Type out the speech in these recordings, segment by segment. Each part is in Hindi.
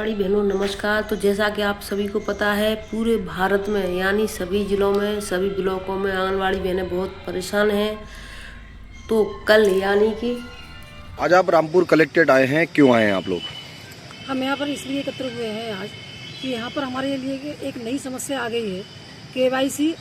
बड़ी बहनों नमस्कार। तो जैसा कि आप सभी को पता है, पूरे भारत में यानी सभी जिलों में सभी ब्लॉकों में आंगनबाड़ी बहनें बहुत परेशान हैं। तो कल यानी कि आज आप रामपुर कलेक्ट्रेट आए हैं, क्यों आए हैं आप लोग? हम यहाँ पर इसलिए एकत्र हुए हैं आज कि यहाँ पर हमारे लिए एक नई समस्या आ गई है। KYC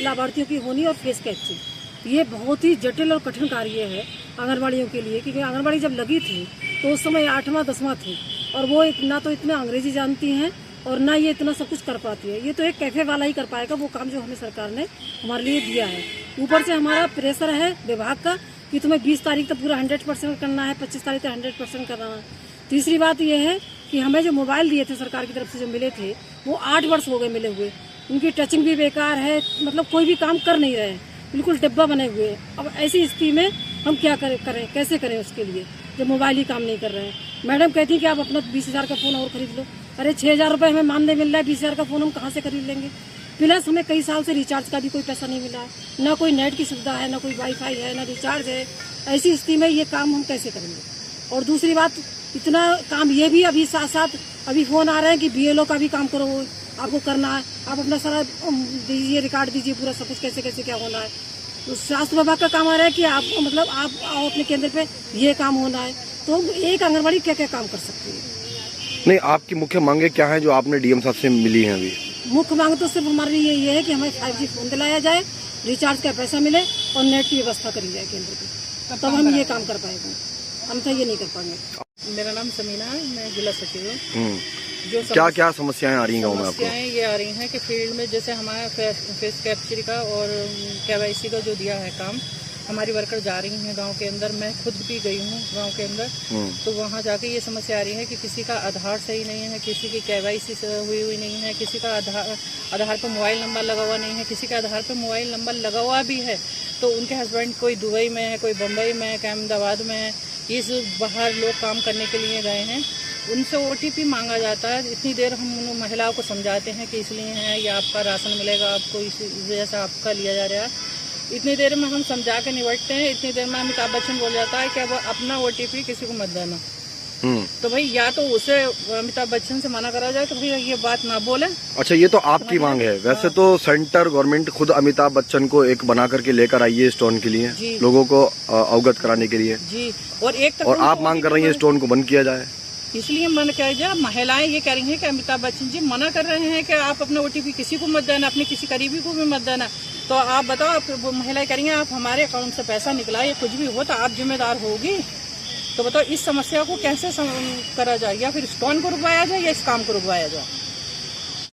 लाभार्थियों की होनी और फेस कैप्चर, ये बहुत ही जटिल और कठिन कार्य है आंगनबाड़ियों के लिए, क्योंकि आंगनबाड़ी जब लगी थी तो उस समय 8वां 10वां थी और वो ना तो इतना अंग्रेजी जानती हैं और ना ये इतना सब कुछ कर पाती है। ये तो एक कैफे वाला ही कर पाएगा वो काम जो हमें सरकार ने हमारे लिए दिया है। ऊपर से हमारा प्रेशर है विभाग का कि तुम्हें 20 तारीख तक पूरा 100% करना है, 25 तारीख तक 100% करना है। तीसरी बात यह है कि हमें जो मोबाइल दिए थे सरकार की तरफ से जो मिले थे वो 8 वर्ष हो गए मिले हुए, उनकी टचिंग भी बेकार है, मतलब कोई भी काम कर नहीं रहे हैं, बिल्कुल डिब्बा बने हुए हैं। अब ऐसी स्थिति में हम क्या करें कैसे करें उसके लिए जब मोबाइल ही काम नहीं कर रहे हैं। मैडम कहती हैं कि आप अपना 20,000 का फ़ोन और खरीद लो। अरे 6,000 रुपये हमें मानदेय मिल रहा है, 20,000 का फ़ोन हम कहाँ से खरीद लेंगे? प्लस हमें कई साल से रिचार्ज का भी कोई पैसा नहीं मिला है, ना कोई नेट की सुविधा है, ना कोई वाईफाई है, ना रिचार्ज है। ऐसी स्थिति में ये काम हम कैसे करेंगे? और दूसरी बात, इतना काम ये भी अभी साथ साथ अभी फ़ोन आ रहे हैं कि BLO का भी काम करो, आपको करना है, आप अपना सारा दीजिए, रिकॉर्ड दीजिए पूरा सब कुछ कैसे कैसे क्या होना है। तो स्वास्थ्य विभाग का काम आ रहा है कि आप मतलब आप आओ अपने केंद्र पे, ये काम होना है। तो एक आंगनबाड़ी क्या क्या काम कर सकती है? नहीं, आपकी मुख्य मांगे क्या हैं जो आपने DM साहब से मिली हैं अभी? मुख्य मांग तो सिर्फ हमारे लिए ये है कि हमें 5G फोन दिलाया जाए, रिचार्ज का पैसा मिले और नेट की व्यवस्था करी जाए केंद्र पे, तब हम ये काम कर पाएंगे, हम तो ये नहीं कर पाएंगे। मेरा नाम समीना है, मैं जिला सचिव हूँ। जो क्या क्या समस्याएं आ रही हैं गाँव में आपको? समस्याएं ये आ रही हैं कि फील्ड में जैसे हमारा फेस कैप्चर का और KYC का जो दिया है काम, हमारी वर्कर जा रही हैं गांव के अंदर। मैं खुद भी गई हूँ गांव के अंदर, तो वहाँ जाके ये समस्या आ रही है कि किसी का आधार सही नहीं है, किसी की KYC हुई नहीं है, किसी का आधार पर मोबाइल नंबर लगा हुआ नहीं है, किसी का आधार पर मोबाइल नंबर लगा हुआ भी है तो उनके हस्बैंड कोई दुबई में है, कोई बम्बई में है, कोई अहमदाबाद में है। ये बाहर लोग काम करने के लिए गए हैं, उनसे OTP मांगा जाता है। इतनी देर हम उन महिलाओं को समझाते हैं कि इसलिए है, या आपका राशन मिलेगा आपको, इस वजह से आपका लिया जा रहा है। इतनी देर में हम समझा के निपटते हैं, इतनी देर में अमिताभ बच्चन बोल जाता है कि अब अपना OTP किसी को मत देना। तो भाई या तो उसे अमिताभ बच्चन से मना करा जाए तो भैया ये बात ना बोले। अच्छा, ये तो आपकी मांग है। वैसे तो सेंटर गवर्नमेंट खुद अमिताभ बच्चन को एक बना करके लेकर आई है स्टोन के लिए, लोगों को अवगत कराने के लिए जी। और आप मांग कर रही है स्टोन को बंद किया जाए, इसलिए मन किया जाए। महिलाएं ये कह रही हैं कि अमिताभ बच्चन जी मना कर रहे हैं कि आप अपना OTP किसी को मत देना, अपने किसी करीबी को भी मत देना। तो आप बताओ, आप वो महिलाएं कह रही हैं आप हमारे अकाउंट से पैसा निकला या कुछ भी हो तो आप जिम्मेदार होगी। तो बताओ इस समस्या को कैसे करा जाए, या फिर स्टोन को रुकवाया जाए या इस काम को रुकवाया जाए?